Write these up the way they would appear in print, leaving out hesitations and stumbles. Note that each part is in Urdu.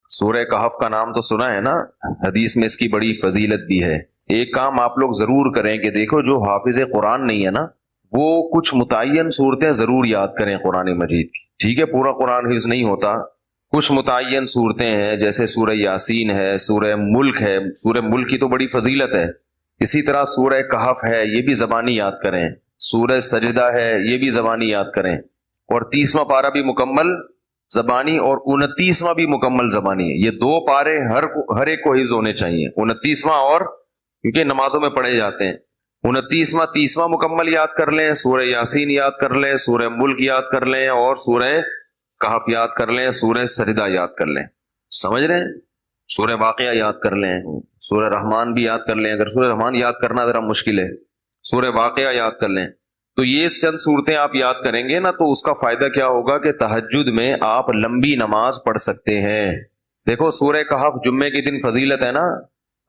سورہ کہف کا نام تو سنا ہے نا، حدیث میں اس کی بڑی فضیلت بھی ہے۔ ایک کام آپ لوگ ضرور کریں کہ دیکھو جو حافظ قرآن نہیں ہے نا، وہ کچھ متعین صورتیں ضرور یاد کریں قرآن مجید کی، ٹھیک ہے؟ پورا قرآن حفظ نہیں ہوتا، کچھ متعین صورتیں ہیں، جیسے سورہ یاسین ہے، سورہ ملک ہے، سورہ ملک کی تو بڑی فضیلت ہے، اسی طرح سورہ کہف ہے، یہ بھی زبانی یاد کریں، سورہ سجدہ ہے، یہ بھی زبانی یاد کریں، اور 30واں پارہ بھی مکمل زبانی اور 29واں بھی مکمل زبانی ہے۔ یہ دو پارے ہر ایک کو حفظ ہونے چاہیے، 29واں اور کیونکہ نمازوں میں پڑھے جاتے ہیں، 29واں 30واں مکمل یاد کر لیں، سورہ یاسین یاد کر لیں، سورہ ملک یاد کر لیں، اور سورہ کہف یاد کر لیں، سورہ سجدہ یاد کر لیں، سمجھ رہے ہیں؟ سورہ واقعہ یاد کر لیں، سورہ رحمان بھی یاد کر لیں، اگر سورہ رحمان یاد کرنا ذرا مشکل ہے، سورہ واقعہ یاد کر لیں۔ تو یہ چند صورتیں آپ یاد کریں گے نا، تو اس کا فائدہ کیا ہوگا کہ تہجد میں آپ لمبی نماز پڑھ سکتے ہیں۔ دیکھو سورہ کہف جمعے کے دن فضیلت ہے نا،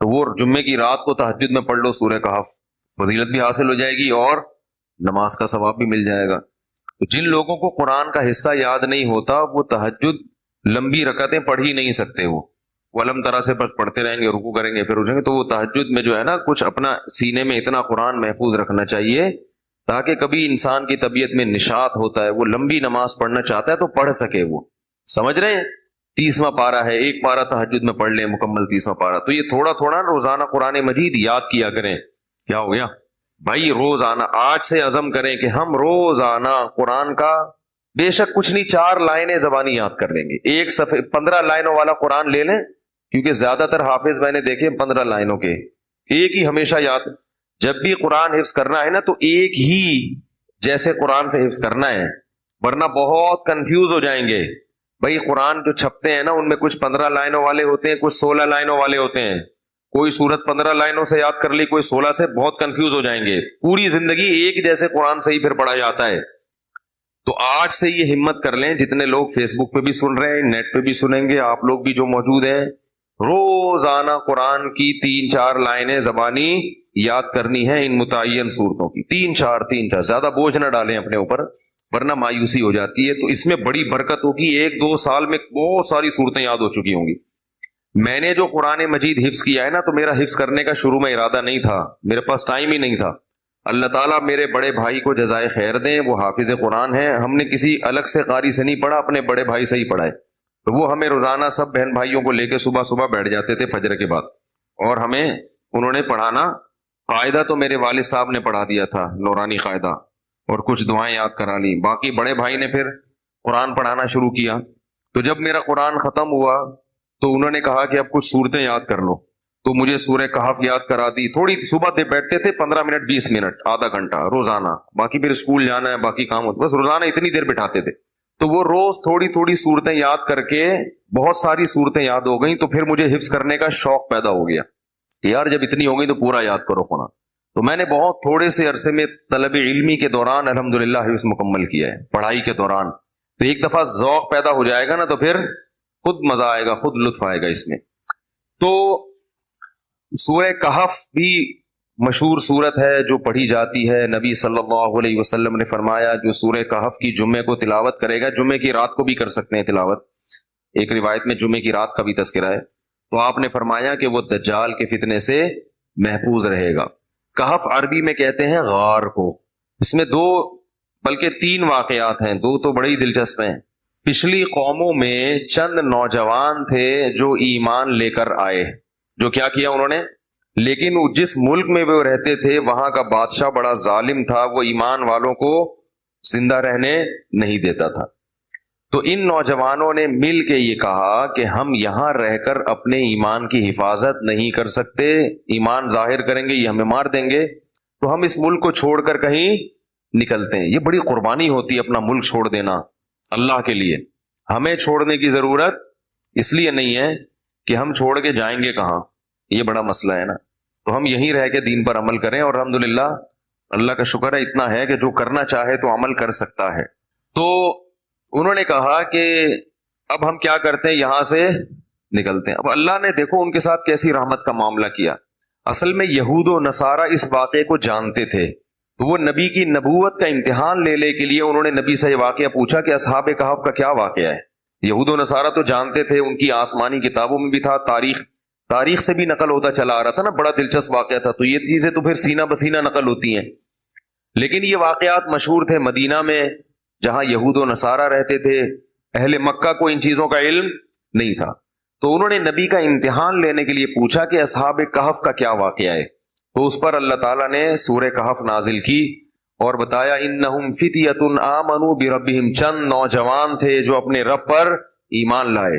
تو وہ جمعے کی رات کو تہجد میں پڑھ لو سورہ کہف، فضیلت بھی حاصل ہو جائے گی اور نماز کا ثواب بھی مل جائے گا۔ تو جن لوگوں کو قرآن کا حصہ یاد نہیں ہوتا، وہ تہجد لمبی رکعتیں پڑھ ہی نہیں سکتے، وہ علم طرح سے بس پڑھتے رہیں گے، رکوع کریں گے پھر اٹھیں گے، تو وہ تہجد میں جو ہے نا کچھ اپنا سینے میں اتنا قرآن محفوظ رکھنا چاہیے تاکہ کبھی انسان کی طبیعت میں نشاط ہوتا ہے، وہ لمبی نماز پڑھنا چاہتا ہے تو پڑھ سکے، وہ سمجھ رہے ہیں؟ 30واں پارہ ہے، ایک پارہ تہجد میں پڑھ لیں مکمل 30واں پارہ، تو یہ تھوڑا تھوڑا روزانہ قرآن مجید یاد کیا کریں۔ کیا ہو گیا بھائی؟ روزانہ آج سے عزم کریں کہ ہم روزانہ قرآن کا بے شک کچھ نہیں 4 لائنیں زبانی یاد کر لیں گے، ایک صفحے 15 لائنوں والا قرآن لے لیں، کیونکہ زیادہ تر حافظ میں نے دیکھے 15 لائنوں کے، ایک ہی ہمیشہ یاد، جب بھی قرآن حفظ کرنا ہے نا تو ایک ہی جیسے قرآن سے حفظ کرنا ہے، ورنہ بہت کنفیوز ہو جائیں گے۔ بھائی قرآن جو چھپتے ہیں نا ان میں کچھ 15 لائنوں والے ہوتے ہیں، کچھ 16 لائنوں والے ہوتے ہیں، کوئی سورت 15 لائنوں سے یاد کر لی، کوئی 16 سے، بہت کنفیوز ہو جائیں گے، پوری زندگی ایک جیسے قرآن سے ہی پھر پڑھا جاتا ہے۔ تو آج سے یہ ہمت کر لیں، جتنے لوگ فیس بک پہ بھی سن رہے ہیں، نیٹ پہ بھی سنیں گے، آپ لوگ بھی جو موجود ہیں، روزانہ قرآن کی 3-4 لائنیں زبانی یاد کرنی ہے، ان متعین صورتوں کی 3-4 زیادہ بوجھ نہ ڈالیں اپنے اوپر ورنہ مایوسی ہو جاتی ہے۔ تو اس میں بڑی برکت ہوگی، 1-2 سال میں بہت ساری صورتیں یاد ہو چکی ہوں گی۔ میں نے جو قرآن مجید حفظ کیا ہے نا، تو میرا حفظ کرنے کا شروع میں ارادہ نہیں تھا، میرے پاس ٹائم ہی نہیں تھا۔ اللہ تعالیٰ میرے بڑے بھائی کو جزائے خیر دیں، وہ حافظ قرآن ہیں، ہم نے کسی الگ سے قاری سے نہیں پڑھا، اپنے بڑے بھائی سے ہی پڑھا ہے۔ تو وہ ہمیں روزانہ سب بہن بھائیوں کو لے کے صبح صبح بیٹھ جاتے تھے فجر کے بعد، اور ہمیں انہوں نے پڑھانا، قاعدہ تو میرے والد صاحب نے پڑھا دیا تھا، نورانی قاعدہ، اور کچھ دعائیں یاد کرا لی، باقی بڑے بھائی نے پھر قرآن پڑھانا شروع کیا۔ تو جب میرا قرآن ختم ہوا تو انہوں نے کہا کہ اب کچھ صورتیں یاد کر لو، تو مجھے سورہ کہف یاد کرا دی، تھوڑی صبح دے بیٹھتے تھے 15 منٹ 20 منٹ آدھا گھنٹہ روزانہ، باقی پھر اسکول جانا ہے، باقی کام ہوتا، بس روزانہ اتنی دیر بٹھاتے تھے۔ تو وہ روز تھوڑی تھوڑی صورتیں یاد کر کے بہت ساری صورتیں یاد ہو گئیں، تو پھر مجھے حفظ کرنے کا شوق پیدا ہو گیا کہ یار جب اتنی ہو گئی تو پورا یاد کرو قرآن۔ تو میں نے بہت تھوڑے سے عرصے میں طلب علمی کے دوران الحمدللہ حفظ مکمل کیا ہے، پڑھائی کے دوران۔ تو ایک دفعہ ذوق پیدا ہو جائے گا نا تو پھر خود مزہ آئے گا، خود لطف آئے گا اس میں۔ تو سورہ کہف بھی مشہور صورت ہے جو پڑھی جاتی ہے، نبی صلی اللہ علیہ وسلم نے فرمایا جو سورہ کہف کی جمعے کو تلاوت کرے گا، جمعے کی رات کو بھی کر سکتے ہیں تلاوت، ایک روایت میں جمعے کی رات کا بھی تذکرہ ہے، تو آپ نے فرمایا کہ وہ دجال کے فتنے سے محفوظ رہے گا۔ کہف عربی میں کہتے ہیں غار کو۔ اس میں 2 بلکہ 3 واقعات ہیں، 2 تو بڑے ہی دلچسپ ہیں۔ پچھلی قوموں میں چند نوجوان تھے جو ایمان لے کر آئے، جو کیا کیا انہوں نے، لیکن جس ملک میں وہ رہتے تھے وہاں کا بادشاہ بڑا ظالم تھا، وہ ایمان والوں کو زندہ رہنے نہیں دیتا تھا۔ تو ان نوجوانوں نے مل کے یہ کہا کہ ہم یہاں رہ کر اپنے ایمان کی حفاظت نہیں کر سکتے، ایمان ظاہر کریں گے یہ ہمیں مار دیں گے، تو ہم اس ملک کو چھوڑ کر کہیں نکلتے ہیں۔ یہ بڑی قربانی ہوتی ہے اپنا ملک چھوڑ دینا اللہ کے لیے۔ ہمیں چھوڑنے کی ضرورت اس لیے نہیں ہے کہ ہم چھوڑ کے جائیں گے کہاں، یہ بڑا مسئلہ ہے نا۔ تو ہم یہیں رہ کے دین پر عمل کریں، اور الحمدللہ اللہ کا شکر ہے اتنا ہے کہ جو کرنا چاہے تو عمل کر سکتا ہے۔ تو انہوں نے کہا کہ اب ہم کیا کرتے ہیں، یہاں سے نکلتے ہیں۔ اب اللہ نے دیکھو ان کے ساتھ کیسی رحمت کا معاملہ کیا۔ اصل میں یہود و نصارہ اس واقعے کو جانتے تھے، تو وہ نبی کی نبوت کا امتحان لے کے لیے انہوں نے نبی سے یہ واقعہ پوچھا کہ اصحاب کہف کا کیا واقعہ ہے۔ یہود و نصارہ تو جانتے تھے، ان کی آسمانی کتابوں میں بھی تھا، تاریخ سے بھی نقل ہوتا چلا آ رہا تھا نا، بڑا دلچسپ واقعہ تھا، تو یہ چیزیں تو پھر سینہ بسینہ نقل ہوتی ہیں. لیکن یہ واقعات مشہور تھے مدینہ میں جہاں یہود و نصارہ رہتے تھے، اہل مکہ کو ان چیزوں کا علم نہیں تھا. تو انہوں نے نبی کا امتحان لینے کے لیے پوچھا کہ اصحاب کہف کا کیا واقعہ ہے. تو اس پر اللہ تعالیٰ نے سورہ کہف نازل کی اور بتایا انہم فتیۃ آمنوا بربہم، چند نوجوان تھے جو اپنے رب پر ایمان لائے.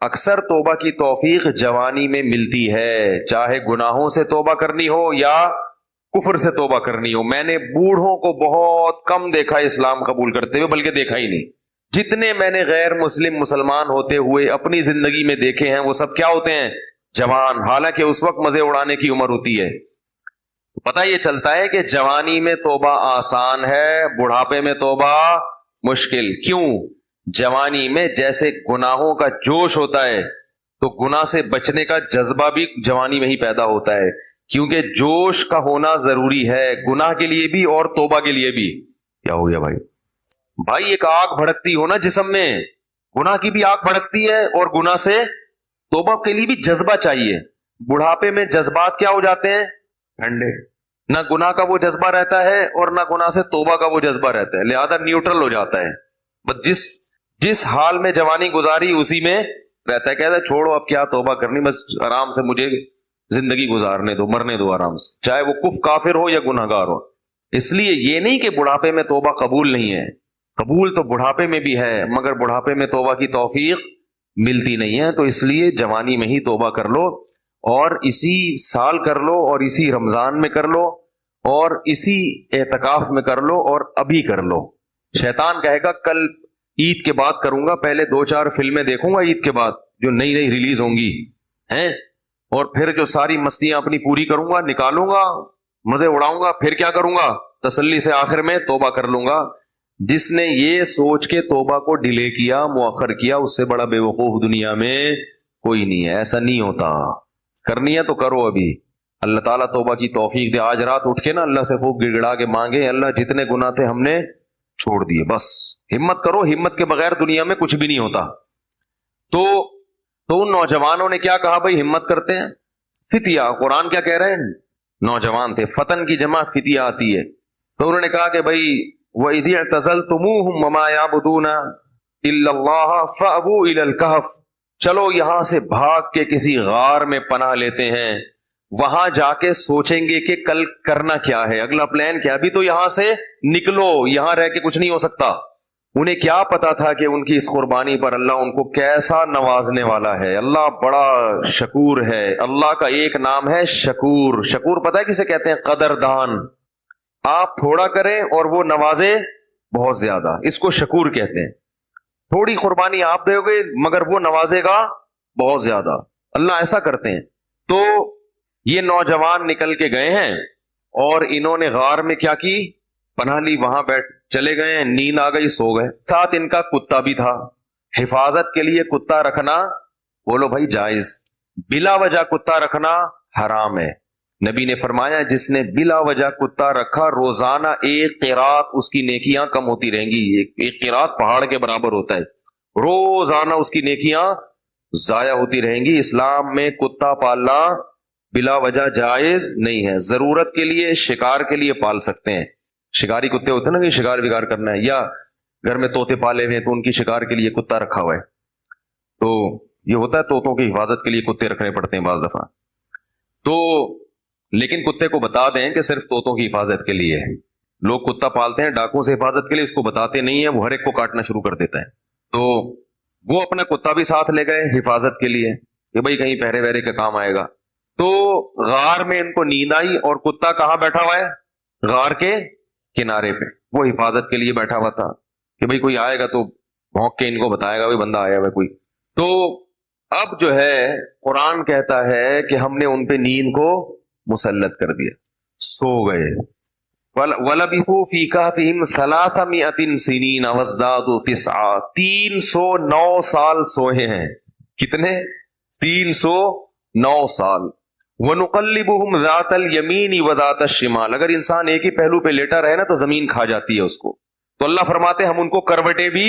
اکثر توبہ کی توفیق جوانی میں ملتی ہے، چاہے گناہوں سے توبہ کرنی ہو یا کفر سے توبہ کرنی ہو. میں نے بوڑھوں کو بہت کم دیکھا اسلام قبول کرتے ہوئے، بلکہ دیکھا ہی نہیں. جتنے میں نے غیر مسلمان ہوتے ہوئے اپنی زندگی میں دیکھے ہیں وہ سب کیا ہوتے ہیں؟ جوان، حالانکہ اس وقت مزے اڑانے کی عمر ہوتی ہے. پتہ یہ چلتا ہے کہ جوانی میں توبہ آسان ہے، بڑھاپے میں توبہ مشکل. کیوں؟ جوانی میں جیسے گناہوں کا جوش ہوتا ہے تو گناہ سے بچنے کا جذبہ بھی جوانی میں ہی پیدا ہوتا ہے، کیونکہ جوش کا ہونا ضروری ہے گناہ کے لیے بھی اور توبہ کے لیے بھی. کیا ہو گیا بھائی ایک آگ بھڑکتی ہو نا جسم میں، گناہ کی بھی آگ بھڑکتی ہے اور گناہ سے توبہ کے لیے بھی جذبہ چاہیے. بڑھاپے میں جذبات کیا ہو جاتے ہیں؟ ٹھنڈے. نہ گناہ کا وہ جذبہ رہتا ہے اور نہ گناہ سے توبہ کا وہ جذبہ رہتا ہے، لہذا نیوٹرل ہو جاتا ہے. بس جس حال میں جوانی گزاری اسی میں رہتا ہے. کہتا ہے چھوڑو اب کیا توبہ کرنی، بس آرام سے مجھے زندگی گزارنے دو، مرنے دو آرام سے، چاہے وہ کافر ہو یا گناہ گار ہو. اس لیے یہ نہیں کہ بڑھاپے میں توبہ قبول نہیں ہے، قبول تو بڑھاپے میں بھی ہے، مگر بڑھاپے میں توبہ کی توفیق ملتی نہیں ہے. تو اس لیے جوانی میں ہی توبہ کر لو، اور اسی سال کر لو، اور اسی رمضان میں کر لو، اور اسی اعتکاف میں کر لو، اور ابھی کر لو. شیطان کہے گا کل عید کے بعد کروں گا، پہلے 2-4 فلمیں دیکھوں گا عید کے بعد جو نئی ریلیز ہوں گی ہیں، اور پھر جو ساری مستیاں اپنی پوری کروں گا، نکالوں گا، مزے اڑاؤں گا، پھر کیا کروں گا؟ تسلی سے آخر میں توبہ کر لوں گا. جس نے یہ سوچ کے توبہ کو ڈیلے کیا، مؤخر کیا، اس سے بڑا بے وقوف دنیا میں کوئی نہیں ہے. ایسا نہیں ہوتا. کرنی ہے تو کرو ابھی. اللہ تعالیٰ توبہ کی توفیق دے. آج رات اٹھ کے نا اللہ سے خوب گڑ گڑا کے مانگے، اللہ جتنے گناہ تھے ہم نے چھوڑ دیے. بس ہمت کرو، ہمت کے بغیر دنیا میں کچھ بھی نہیں ہوتا. تو ان نوجوانوں نے کیا کہا بھائی؟ ہمت کرتے ہیں. فتیہ، قرآن کیا کہہ رہے ہیں؟ نوجوان تھے. فتن کی جمع فتیہ آتی ہے. تو انہوں نے کہا کہ بھائی وَإِذِ اعْتَزَلْتُمُوهُمْ وَمَا يَعْبُدُونَ إِلَّا اللَّهَ فَأْوُوا إِلَى الْكَهْفِ، چلو یہاں سے بھاگ کے کسی غار میں پناہ لیتے ہیں، وہاں جا کے سوچیں گے کہ کل کرنا کیا ہے، اگلا پلان کیا. ابھی تو یہاں سے نکلو، یہاں رہ کے کچھ نہیں ہو سکتا. انہیں کیا پتا تھا کہ ان کی اس قربانی پر اللہ ان کو کیسا نوازنے والا ہے. اللہ بڑا شکور ہے. اللہ کا ایک نام ہے شکور. شکور پتہ ہے کسے کہتے ہیں؟ قدردان. آپ تھوڑا کریں اور وہ نوازے بہت زیادہ، اس کو شکور کہتے ہیں. تھوڑی قربانی آپ دو گے مگر وہ نوازے گا بہت زیادہ. اللہ ایسا کرتے ہیں. تو یہ نوجوان نکل کے گئے ہیں اور انہوں نے غار میں کیا کی؟ پناہ لی. وہاں بیٹھ چلے گئے ہیں، نیند آ گئی، سو گئے. ساتھ ان کا کتا بھی تھا. حفاظت کے لیے کتا رکھنا بولو بھائی جائز، بلا وجہ کتا رکھنا حرام ہے. نبی نے فرمایا جس نے بلا وجہ کتا رکھا روزانہ 1 قیرات اس کی نیکیاں کم ہوتی رہیں گی. ایک قیرات پہاڑ کے برابر ہوتا ہے. روزانہ اس کی نیکیاں ضائع ہوتی رہیں گی. اسلام میں کتا پالنا بلا وجہ جائز نہیں ہے. ضرورت کے لیے، شکار کے لیے پال سکتے ہیں. شکاری کتے ہوتے ہیں نا کہ شکار وکار کرنا ہے، یا گھر میں طوطے پالے ہوئے ہیں تو ان کی شکار کے لیے کتا رکھا ہوا ہے. تو یہ ہوتا ہے طوطوں کی حفاظت کے لیے کتے رکھنے پڑتے ہیں بعض دفعہ. تو لیکن کتے کو بتا دیں کہ صرف طوطوں کی حفاظت کے لیے ہے. لوگ کتا پالتے ہیں ڈاکوں سے حفاظت کے لیے، اس کو بتاتے نہیں ہیں، وہ ہر ایک کو کاٹنا شروع کر دیتا ہے. تو وہ اپنا کتا بھی ساتھ لے گئے حفاظت کے لیے کہ بھائی کہیں پہرے وہرے کا کام آئے گا. تو غار میں ان کو نیند آئی اور کتا کہاں بیٹھا ہوا ہے؟ غار کے کنارے پہ. وہ حفاظت کے لیے بیٹھا ہوا تھا کہ بھئی کوئی آئے گا تو بھونک کے ان کو بتائے گا بھئی بندہ آیا ہوا کوئی. تو اب جو ہے قرآن کہتا ہے کہ ہم نے ان پہ نیند کو مسلط کر دیا، سو گئے. وَلَبِثُوا فِي كَهْفِهِمْ 300 سِنِينَ وَازْدَادُوا 9 309 سال سوئے ہیں. کتنے؟ 309 سال. وَنُقَلِّبُهُمْ ذَاتَ الْيَمِينِ وَذَاتَ الشِّمَالِ، اگر انسان ایک ہی پہلو پہ لیٹا رہے نا تو زمین کھا جاتی ہے اس کو. تو اللہ فرماتے ہم ان کو کروٹیں بھی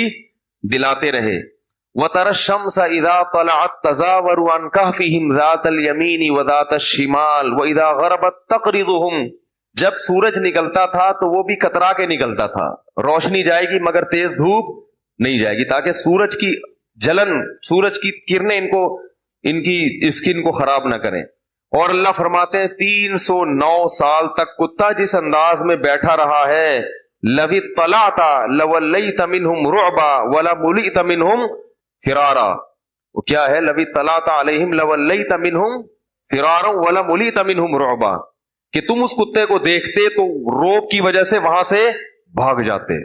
دلاتے رہے. وَتَرَى الشَّمْسَ إِذَا طَلَعَتْ تَزَاوَرُ عَنْ كَهْفِهِمْ ذَاتَ الْيَمِينِ وَذَاتَ الشِّمَالِ وَإِذَا غَرَبَتْ تَقْرِضُهُمْ. جب سورج نکلتا تھا تو وہ بھی کترا کے نکلتا تھا، روشنی جائے گی مگر تیز دھوپ نہیں جائے گی، تاکہ سورج کی جلن، سورج کی کرنیں ان کی اسکن کو خراب نہ کریں. اور اللہ فرماتے ہیں 309 سال تک کتا جس انداز میں بیٹھا رہا ہے، لَوِ اطَّلَعْتَ لَوَلَّيْتَ مِنْهُمْ رُعْبًا وَلَمُلِئْتَ مِنْهُمْ فرارا. وہ کیا ہے؟ لَوِ اطَّلَعْتَ عَلَيْهِمْ لَوَلَّيْتَ مِنْهُمْ فِرَارًا وَلَمُلِئْتَ مِنْهُمْ رُعْبًا، کہ تم اس کتے کو دیکھتے تو روب کی وجہ سے وہاں سے بھاگ جاتے.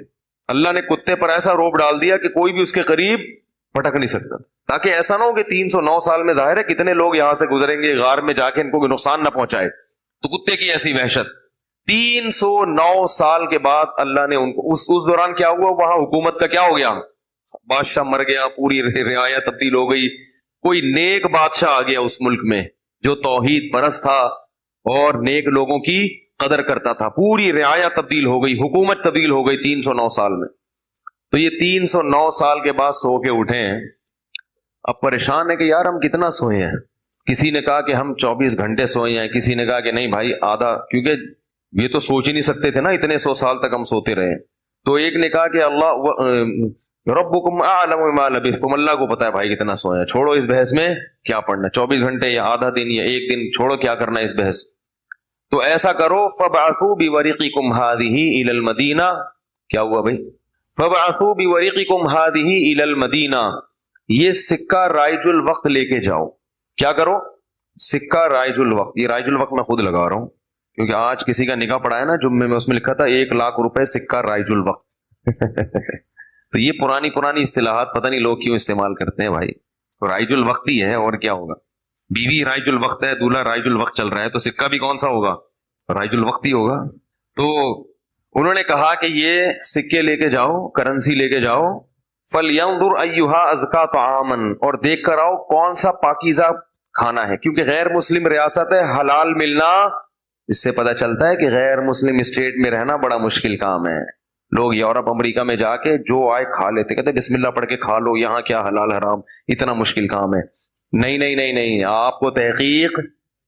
اللہ نے کتے پر ایسا روب ڈال دیا کہ کوئی بھی اس کے قریب پٹک نہیں سکتا، تاکہ ایسا نہ ہو کہ 309 سال میں ظاہر ہے کتنے لوگ یہاں سے گزریں گے، غار میں جا کے ان کو نقصان نہ پہنچائے. تو کتے کی ایسی وحشت. 309 سال کے بعد اللہ نے ان کو اس دوران کیا ہوا؟ وہاں حکومت کا کیا ہو گیا؟ بادشاہ مر گیا، پوری رعایا تبدیل ہو گئی، کوئی نیک بادشاہ آ گیا اس ملک میں جو توحید پرست تھا اور نیک لوگوں کی قدر کرتا تھا. پوری رعایا تبدیل ہو گئی، حکومت تبدیل ہو گئی 309 سال میں. تو یہ 309 سال کے بعد سو کے اٹھے ہیں، اب پریشان ہے کہ یار ہم کتنا سوئے ہیں. کسی نے کہا کہ ہم 24 گھنٹے سوئے ہیں، کسی نے کہا کہ نہیں بھائی آدھا، کیونکہ یہ تو سوچ ہی نہیں سکتے تھے نا اتنے 100 سال تک ہم سوتے رہے. تو ایک نے کہا کہ اللہ ربکم اعلم بما لبثتم، اللہ کو پتا ہے بھائی کتنا سوئے ہیں، چھوڑو اس بحث میں کیا پڑھنا، 24 گھنٹے یا آدھا دن یا ایک دن، چھوڑو کیا کرنا اس بحث. تو ایسا کرو فبعثوا بورقکم هذه الى المدینہ. کیا ہوا بھائی؟ فبعثوا بورقکم هذه الى المدینہ، یہ سکہ رائج الوقت لے کے جاؤ. کیا کرو؟ سکہ رائج الوقت. یہ رائج الوقت میں خود لگا رہا ہوں کیونکہ آج کسی کا نکاح پڑا ہے نا جمعے میں، اس میں لکھا تھا 1 لاکھ روپے سکہ رائج الوقت. تو یہ پرانی اصطلاحات پتہ نہیں لوگ کیوں استعمال کرتے ہیں بھائی. تو رائج الوقت ہی ہے اور کیا ہوگا. بیوی رائج الوقت ہے، دولہا رائج الوقت چل رہا ہے، تو سکہ بھی کون سا ہوگا؟ رائج الوقت ہی ہوگا. تو انہوں نے کہا کہ یہ سکے لے کے جاؤ، کرنسی لے کے جاؤ. فَلْيَنْظُرْ أَيُّهَا أَزْكَىٰ طَعَامًا، اور دیکھ کر آؤ کون سا پاکیزہ کھانا ہے، کیونکہ غیر مسلم ریاست ہے، حلال ملنا، اس سے پتہ چلتا ہے کہ غیر مسلم اسٹیٹ میں رہنا بڑا مشکل کام ہے. لوگ یورپ امریکہ میں جا کے جو آئے کھا لیتے، کہتے بسم اللہ پڑھ کے کھا لو، یہاں کیا حلال حرام، اتنا مشکل کام ہے. نہیں، آپ کو تحقیق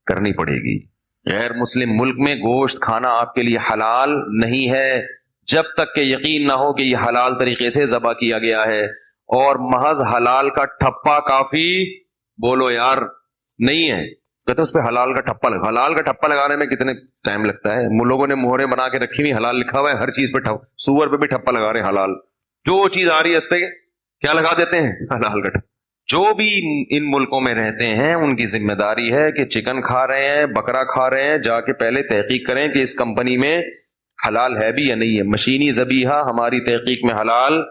کرنی پڑے گی. غیر مسلم ملک میں گوشت کھانا آپ کے لیے حلال نہیں ہے جب تک کہ یقین نہ ہو کہ یہ حلال طریقے سے ذبح کیا گیا ہے. اور محض حلال کا ٹھپا کافی بولو یار نہیں ہے، کہتے اس پہ حلال کا ٹھپا لگا. حلال کا ٹھپا لگانے میں کتنے ٹائم لگتا ہے. لوگوں نے مہریں بنا کے رکھی ہوئی، حلال لکھا ہوا ہے، ہر چیز پہ سور پہ بھی ٹھپا لگا رہے ہیں حلال. جو چیز آ رہی ہے اس پہ کیا لگا دیتے ہیں؟ حلال کا ٹھپا. جو بھی ان ملکوں میں رہتے ہیں ان کی ذمہ داری ہے کہ چکن کھا رہے ہیں، بکرا کھا رہے ہیں، جا کے پہلے تحقیق کریں کہ اس کمپنی میں حلال ہے بھی یا نہیں ہے. مشینی ذبیحہ ہماری تحقیق میں حلال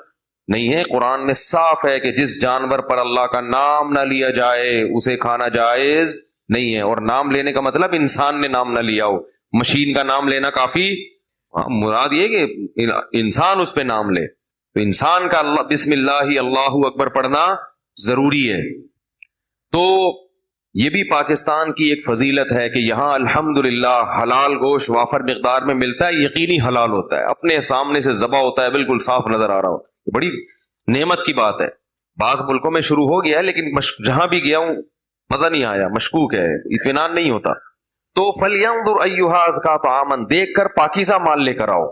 نہیں ہے. قرآن میں صاف ہے کہ جس جانور پر اللہ کا نام نہ لیا جائے اسے کھانا جائز نہیں ہے. اور نام لینے کا مطلب انسان نے نام نہ لیا ہو، مشین کا نام لینا کافی، مراد یہ کہ انسان اس پہ نام لے. تو انسان کا اللہ بسم اللہ اللہ اکبر پڑھنا ضروری ہے. تو یہ بھی پاکستان کی ایک فضیلت ہے کہ یہاں الحمدللہ حلال گوشت وافر مقدار میں ملتا ہے، یقینی حلال ہوتا ہے، اپنے سامنے سے ذبح ہوتا ہے، بالکل صاف نظر آ رہا ہوتا ہے. بڑی نعمت کی بات ہے. بعض ملکوں میں شروع ہو گیا ہے لیکن جہاں بھی گیا ہوں مزہ نہیں آیا، مشکوک ہے، اطمینان نہیں ہوتا. تو فَلْيَنْظُرْ أَيُّهَا أَزْكَىٰ طَعَامًا، دیکھ کر پاکیزہ مال لے کر آؤ.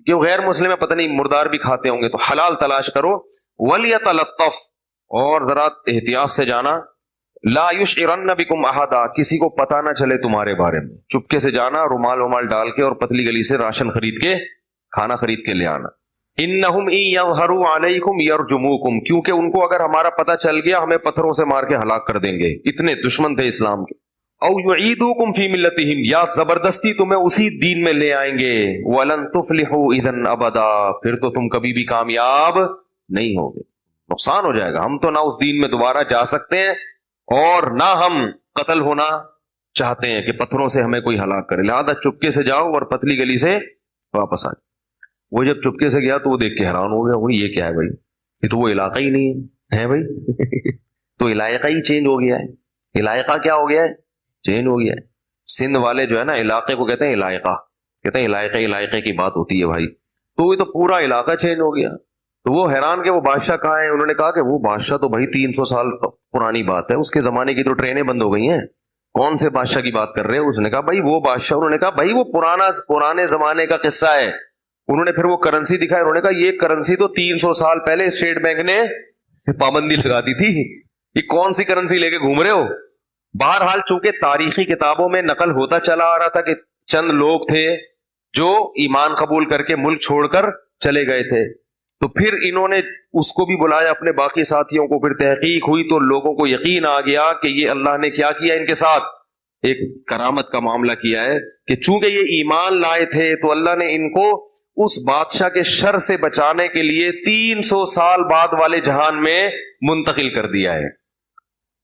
جو غیر مسلم ہے پتہ نہیں مردار بھی کھاتے ہوں گے، تو حلال تلاش کرو. وَلْيَتَلَطَّفْ، اور ذرا احتیاط سے جانا. لا يشعرن بكم احدا، کسی کو پتہ نہ چلے تمہارے بارے میں. چپکے سے جانا، رومال ڈال کے اور پتلی گلی سے راشن خرید کے، کھانا خرید کے لے آنا. انہم ان یظہروا علیکم یرجموکم، کیونکہ ان کو اگر ہمارا پتہ چل گیا ہمیں پتھروں سے مار کے ہلاک کر دیں گے، اتنے دشمن تھے اسلام کے. او یعیدوکم فی ملتہم، یا زبردستی تمہیں اسی دین میں لے آئیں گے. ولن تفلحوا اذا ابدا، پھر تو تم کبھی بھی کامیاب نہیں ہوگے، نقصان ہو جائے گا. ہم تو نہ اس دین میں دوبارہ جا سکتے ہیں اور نہ ہم قتل ہونا چاہتے ہیں کہ پتھروں سے ہمیں کوئی ہلاک کرے. لہذا چپکے سے جاؤ اور پتلی گلی سے واپس آ جاؤ. وہ جب چپکے سے گیا تو وہ دیکھ کے حیران ہو گیا، وہ یہ کیا ہے بھائی، یہ تو وہ علاقہ ہی نہیں ہے بھائی. تو علاقہ ہی چینج ہو گیا ہے. علاقہ کیا ہو گیا ہے؟ چینج ہو گیا ہے. سندھ والے جو ہے نا علاقے کو کہتے ہیں علاقہ، کہتے ہیں علاقے کی بات ہوتی ہے بھائی. تو یہ تو پورا علاقہ چینج ہو گیا. تو وہ حیران کہ وہ بادشاہ کہاں ہے. انہوں نے کہا کہ وہ بادشاہ تو بھائی 300 سال پرانی بات ہے, اس کے زمانے کی تو ٹرینیں بند ہو گئی ہیں, کون سے بادشاہ کی بات کر رہے ہیں. اس نے کہا بھائی وہ بادشاہ. انہوں نے کہا بھائی وہ پرانے زمانے کا قصہ ہے. انہوں نے پھر وہ کرنسی دکھائی. انہوں نے کہا یہ کرنسی تو 300 سال پہلے اسٹیٹ بینک نے پابندی لگا دی تھی, یہ کون سی کرنسی لے کے گھوم رہے ہو. بہرحال چونکہ تاریخی کتابوں میں نقل ہوتا چلا آ رہا تھا کہ چند لوگ تھے جو ایمان قبول کر کے ملک چھوڑ کر چلے گئے تھے, تو پھر انہوں نے اس کو بھی بلایا اپنے باقی ساتھیوں کو. پھر تحقیق ہوئی تو لوگوں کو یقین آ گیا کہ یہ اللہ نے کیا کیا ان کے ساتھ, ایک کرامت کا معاملہ کیا ہے کہ چونکہ یہ ایمان لائے تھے تو اللہ نے ان کو اس بادشاہ کے شر سے بچانے کے لیے 300 سال بعد والے جہان میں منتقل کر دیا ہے.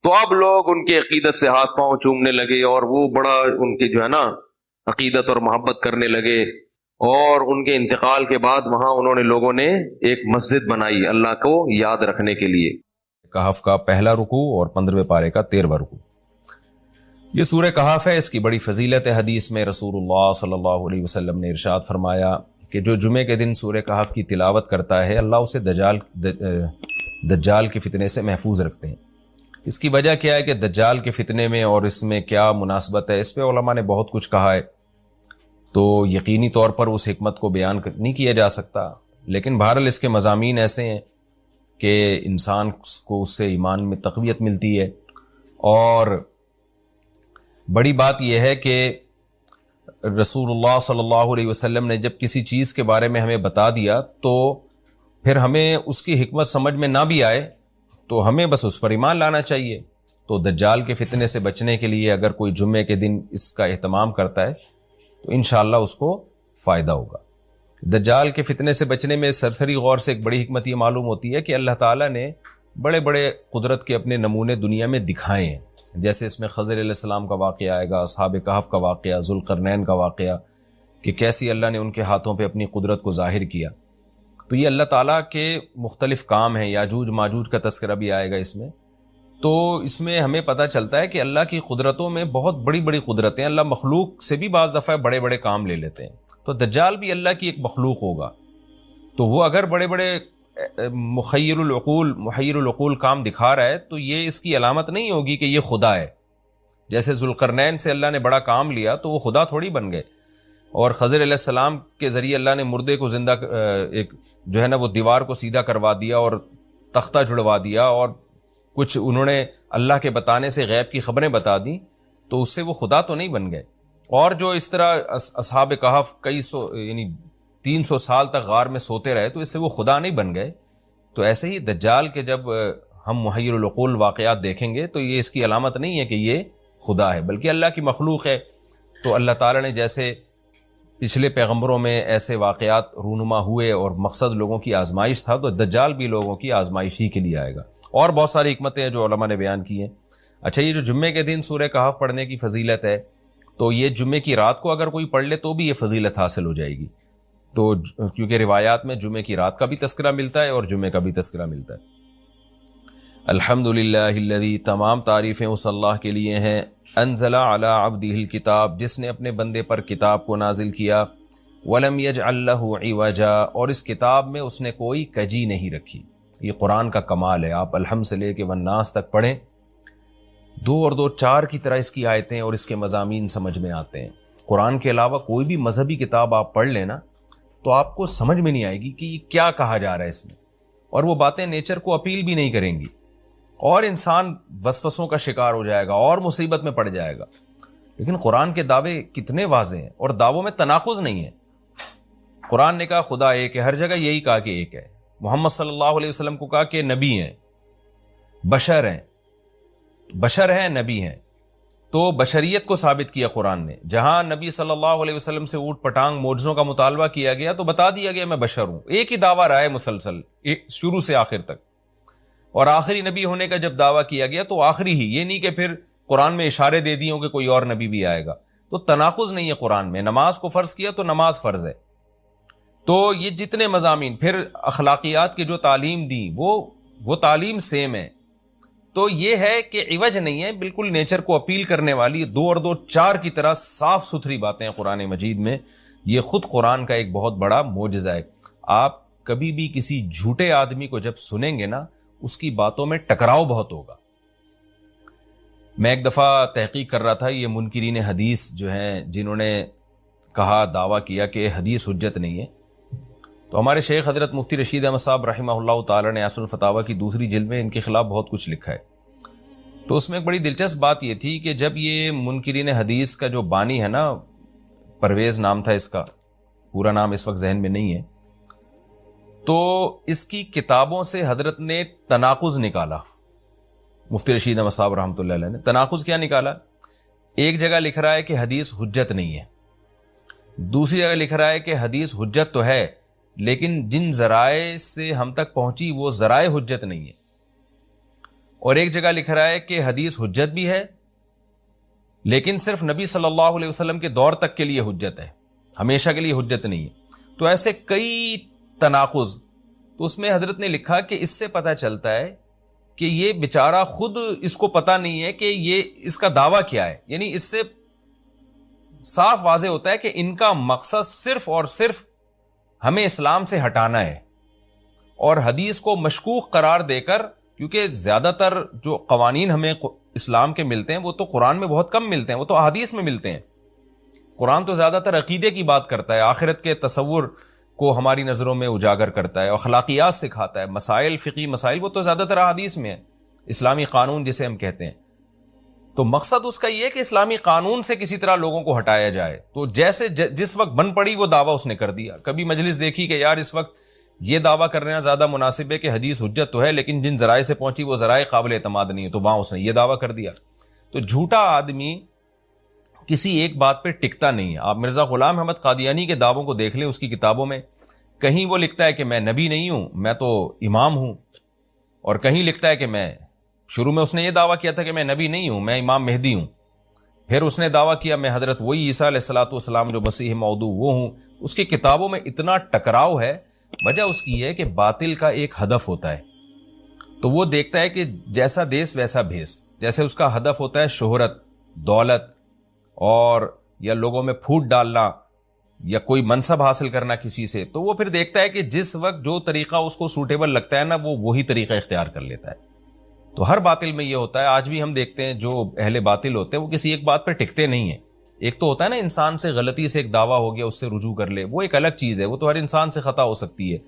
تو اب لوگ ان کے عقیدت سے ہاتھ پاؤں چومنے لگے اور وہ بڑا ان کی جو ہے نا عقیدت اور محبت کرنے لگے. اور ان کے انتقال کے بعد وہاں انہوں نے لوگوں نے ایک مسجد بنائی اللہ کو یاد رکھنے کے لیے. کہف کا پہلا رکوع اور 15ویں پارے کا 13واں رکوع. یہ سورہ کہف ہے, اس کی بڑی فضیلت ہے. حدیث میں رسول اللہ صلی اللہ علیہ وسلم نے ارشاد فرمایا کہ جو جمعے کے دن سورہ کہف کی تلاوت کرتا ہے اللہ اسے دجال کے فتنے سے محفوظ رکھتے ہیں. اس کی وجہ کیا ہے کہ دجال کے فتنے میں اور اس میں کیا مناسبت ہے, اس پہ علماء نے بہت کچھ کہا ہے, تو یقینی طور پر اس حکمت کو بیان نہیں کیا جا سکتا. لیکن بہرحال اس کے مضامین ایسے ہیں کہ انسان کو اس سے ایمان میں تقویت ملتی ہے. اور بڑی بات یہ ہے کہ رسول اللہ صلی اللہ علیہ وسلم نے جب کسی چیز کے بارے میں ہمیں بتا دیا تو پھر ہمیں اس کی حکمت سمجھ میں نہ بھی آئے تو ہمیں بس اس پر ایمان لانا چاہیے. تو دجال کے فتنے سے بچنے کے لیے اگر کوئی جمعے کے دن اس کا اہتمام کرتا ہے تو انشاءاللہ اس کو فائدہ ہوگا. دجال کے فتنے سے بچنے میں سرسری غور سے ایک بڑی حکمت یہ معلوم ہوتی ہے کہ اللہ تعالیٰ نے بڑے بڑے قدرت کے اپنے نمونے دنیا میں دکھائے ہیں. جیسے اس میں خضر علیہ السلام کا واقعہ آئے گا, اصحاب کہف کا واقعہ, ذوالقرنین کا واقعہ, کہ کیسی اللہ نے ان کے ہاتھوں پہ اپنی قدرت کو ظاہر کیا. تو یہ اللہ تعالیٰ کے مختلف کام ہیں. یاجوج ماجوج کا تذکرہ بھی آئے گا اس میں. تو اس میں ہمیں پتہ چلتا ہے کہ اللہ کی قدرتوں میں بہت بڑی بڑی قدرتیں, اللہ مخلوق سے بھی بعض دفعہ بڑے بڑے کام لے لیتے ہیں. تو دجال بھی اللہ کی ایک مخلوق ہوگا, تو وہ اگر بڑے بڑے محیر العقول کام دکھا رہا ہے تو یہ اس کی علامت نہیں ہوگی کہ یہ خدا ہے. جیسے ذوالقرنین سے اللہ نے بڑا کام لیا تو وہ خدا تھوڑی بن گئے, اور خضر علیہ السلام کے ذریعے اللہ نے مردے کو زندہ ایک جو ہے نا وہ دیوار کو سیدھا کروا دیا اور تختہ جڑوا دیا, اور کچھ انہوں نے اللہ کے بتانے سے غیب کی خبریں بتا دیں, تو اس سے وہ خدا تو نہیں بن گئے. اور جو اس طرح اصحاب کہف کئی سو یعنی 300 سال تک غار میں سوتے رہے تو اس سے وہ خدا نہیں بن گئے. تو ایسے ہی دجال کے جب ہم محیر العقول واقعات دیکھیں گے تو یہ اس کی علامت نہیں ہے کہ یہ خدا ہے, بلکہ اللہ کی مخلوق ہے. تو اللہ تعالیٰ نے جیسے پچھلے پیغمبروں میں ایسے واقعات رونما ہوئے اور مقصد لوگوں کی آزمائش تھا, تو دجال بھی لوگوں کی آزمائش ہی کے لیے آئے گا. اور بہت ساری حکمتیں ہیں جو علماء نے بیان کی ہیں. اچھا, یہ جو جمعے کے دن سورہ کہف پڑھنے کی فضیلت ہے, تو یہ جمعے کی رات کو اگر کوئی پڑھ لے تو بھی یہ فضیلت حاصل ہو جائے گی. تو کیونکہ روایات میں جمعے کی رات کا بھی تذکرہ ملتا ہے اور جمعے کا بھی تذکرہ ملتا ہے. الحمدللہ الذی, تمام تعریفیں اس اللہ کے لیے ہیں, انزل علی عبدہ الکتاب, جس نے اپنے بندے پر کتاب کو نازل کیا, ولم یجعل لہ عوجا, اور اس کتاب میں اس نے کوئی کجی نہیں رکھی. یہ قرآن کا کمال ہے. آپ الحمد سے لے کے والناس تک پڑھیں, 2 اور 2 4 کی طرح اس کی آیتیں اور اس کے مضامین سمجھ میں آتے ہیں. قرآن کے علاوہ کوئی بھی مذہبی کتاب آپ پڑھ لینا تو آپ کو سمجھ میں نہیں آئے گی کہ یہ کیا کہا جا رہا ہے اس میں, اور وہ باتیں نیچر کو اپیل بھی نہیں کریں گی, اور انسان وسوسوں کا شکار ہو جائے گا اور مصیبت میں پڑ جائے گا. لیکن قرآن کے دعوے کتنے واضح ہیں, اور دعووں میں تناقض نہیں ہے. قرآن نے کہا خدا ایک ہے, ہر جگہ یہی کہا کہ ایک ہے. محمد صلی اللہ علیہ وسلم کو کہا کہ نبی ہیں, بشر ہیں, نبی ہیں. تو بشریت کو ثابت کیا قرآن نے. جہاں نبی صلی اللہ علیہ وسلم سے اوٹ پٹانگ معجزوں کا مطالبہ کیا گیا تو بتا دیا گیا میں بشر ہوں. ایک ہی دعویٰ رہا ہے مسلسل شروع سے آخر تک, اور آخری نبی ہونے کا جب دعویٰ کیا گیا تو آخری ہی, یہ نہیں کہ پھر قرآن میں اشارے دے دیے ہوں کہ کوئی اور نبی بھی آئے گا. تو تناقض نہیں ہے قرآن میں. نماز کو فرض کیا تو نماز فرض ہے. تو یہ جتنے مضامین, پھر اخلاقیات کی جو تعلیم دی وہ تعلیم سیم ہے. تو یہ ہے کہ عوج نہیں ہے, بالکل نیچر کو اپیل کرنے والی 2 اور 2 4 کی طرح صاف ستھری باتیں ہیں قرآن مجید میں. یہ خود قرآن کا ایک بہت بڑا معجزہ ہے. آپ کبھی بھی کسی جھوٹے آدمی کو جب سنیں گے نا اس کی باتوں میں ٹکراؤ بہت ہوگا. میں ایک دفعہ تحقیق کر رہا تھا, یہ منکرین حدیث جو ہیں جنہوں نے کہا دعویٰ کیا کہ حدیث حجت نہیں ہے, تو ہمارے شیخ حضرت مفتی رشید احمد صاحب رحمہ اللہ تعالی نے اصل الفتاویٰ کی دوسری جلد میں ان کے خلاف بہت کچھ لکھا ہے. تو اس میں ایک بڑی دلچسپ بات یہ تھی کہ جب یہ منکرین حدیث کا جو بانی ہے نا, پرویز نام تھا اس کا, پورا نام اس وقت ذہن میں نہیں ہے, تو اس کی کتابوں سے حضرت نے تناقض نکالا. مفتی رشید احمد صاحب رحمۃ اللہ علیہ نے تناقض کیا نکالا؟ ایک جگہ لکھ رہا ہے کہ حدیث حجت نہیں ہے, دوسری جگہ لکھ رہا ہے کہ حدیث حجت تو ہے لیکن جن ذرائع سے ہم تک پہنچی وہ ذرائع حجت نہیں ہے, اور ایک جگہ لکھ رہا ہے کہ حدیث حجت بھی ہے لیکن صرف نبی صلی اللہ علیہ وسلم کے دور تک کے لیے حجت ہے, ہمیشہ کے لیے حجت نہیں ہے. تو ایسے کئی تناقض. تو اس میں حضرت نے لکھا کہ اس سے پتہ چلتا ہے کہ یہ بیچارہ خود اس کو پتہ نہیں ہے کہ یہ اس کا دعویٰ کیا ہے. یعنی اس سے صاف واضح ہوتا ہے کہ ان کا مقصد صرف اور صرف ہمیں اسلام سے ہٹانا ہے, اور حدیث کو مشکوک قرار دے کر, کیونکہ زیادہ تر جو قوانین ہمیں اسلام کے ملتے ہیں وہ تو قرآن میں بہت کم ملتے ہیں, وہ تو احادیث میں ملتے ہیں. قرآن تو زیادہ تر عقیدے کی بات کرتا ہے, آخرت کے تصور کو ہماری نظروں میں اجاگر کرتا ہے, اخلاقیات سکھاتا ہے, مسائل فقہی مسائل وہ تو زیادہ تر احادیث میں ہیں, اسلامی قانون جسے ہم کہتے ہیں. تو مقصد اس کا یہ ہے کہ اسلامی قانون سے کسی طرح لوگوں کو ہٹایا جائے. تو جیسے جس وقت بن پڑی وہ دعویٰ اس نے کر دیا. کبھی مجلس دیکھی کہ یار اس وقت یہ دعویٰ کرنا زیادہ مناسب ہے کہ حدیث حجت تو ہے لیکن جن ذرائع سے پہنچی وہ ذرائع قابل اعتماد نہیں ہے, تو وہاں اس نے یہ دعویٰ کر دیا. تو جھوٹا آدمی کسی ایک بات پہ ٹکتا نہیں ہے. آپ مرزا غلام احمد قادیانی کے دعووں کو دیکھ لیں, اس کی کتابوں میں کہیں وہ لکھتا ہے کہ میں نبی نہیں ہوں, میں تو امام ہوں, اور کہیں لکھتا ہے کہ میں, شروع میں اس نے یہ دعویٰ کیا تھا کہ میں نبی نہیں ہوں, میں امام مہدی ہوں. پھر اس نے دعویٰ کیا میں حضرت وہی عیسیٰ علیہ الصلوۃ والسلام جو مسیح موعود وہ ہوں. اس کی کتابوں میں اتنا ٹکراؤ ہے, وجہ اس کی ہے کہ باطل کا ایک ہدف ہوتا ہے, تو وہ دیکھتا ہے کہ جیسا دیس ویسا بھیس. جیسے اس کا ہدف ہوتا ہے شہرت, دولت, اور یا لوگوں میں پھوٹ ڈالنا یا کوئی منصب حاصل کرنا کسی سے, تو وہ پھر دیکھتا ہے کہ جس وقت جو طریقہ اس کو سوٹیبل لگتا ہے نا وہ وہی طریقہ اختیار کر لیتا ہے. تو ہر باطل میں یہ ہوتا ہے. آج بھی ہم دیکھتے ہیں جو اہل باطل ہوتے ہیں وہ کسی ایک بات پہ ٹکتے نہیں ہیں. ایک تو ہوتا ہے نا انسان سے غلطی سے ایک دعویٰ ہو گیا اس سے رجوع کر لے, وہ ایک الگ چیز ہے, وہ تو ہر انسان سے خطا ہو سکتی ہے.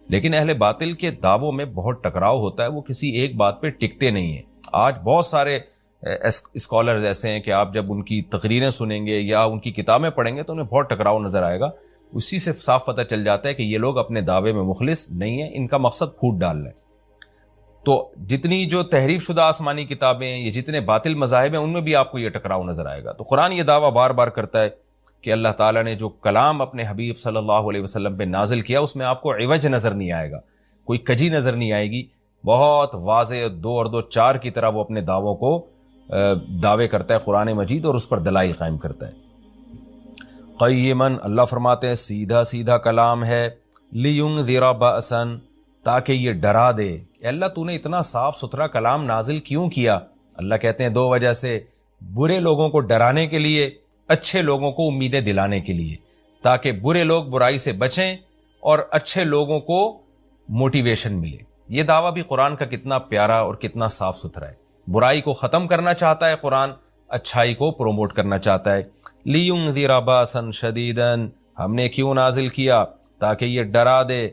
لیکن اہل باطل کے دعووں میں بہت ٹکراؤ ہوتا ہے, وہ کسی ایک بات پہ ٹکتے نہیں ہیں. آج بہت سارے اسکالرز ایسے ہیں کہ آپ جب ان کی تقریریں سنیں گے یا ان کی کتابیں پڑھیں گے تو انہیں بہت ٹکراؤ نظر آئے گا. اسی سے صاف پتہ چل جاتا ہے کہ یہ لوگ اپنے دعوے میں مخلص نہیں ہیں, ان کا مقصد پھوٹ ڈالنا ہے. تو جتنی جو تحریف شدہ آسمانی کتابیں ہیں, یہ جتنے باطل مذاہب ہیں, ان میں بھی آپ کو یہ ٹکراؤ نظر آئے گا. تو قرآن یہ دعویٰ بار بار کرتا ہے کہ اللہ تعالیٰ نے جو کلام اپنے حبیب صلی اللہ علیہ وسلم پہ نازل کیا اس میں آپ کو عوج نظر نہیں آئے گا, کوئی کجی نظر نہیں آئے گی. بہت واضح 2 اور 2 4 کی طرح وہ اپنے دعووں کو دعوے کرتا ہے قرآن مجید, اور اس پر دلائل قائم کرتا ہے. قیماً, اللہ فرماتے ہیں سیدھا سیدھا کلام ہے, لینذر بأسا, تاکہ یہ ڈرا دے. کہ اللہ تو نے اتنا صاف ستھرا کلام نازل کیوں کیا؟ اللہ کہتے ہیں 2 وجہ سے, برے لوگوں کو ڈرانے کے لیے, اچھے لوگوں کو امیدیں دلانے کے لیے, تاکہ برے لوگ برائی سے بچیں اور اچھے لوگوں کو موٹیویشن ملے. یہ دعویٰ بھی قرآن کا کتنا پیارا اور کتنا صاف ستھرا ہے. برائی کو ختم کرنا چاہتا ہے قرآن, اچھائی کو پروموٹ کرنا چاہتا ہے. لینذر باسا شدیدا, ہم نے کیوں نازل کیا؟ تاکہ یہ ڈرا دے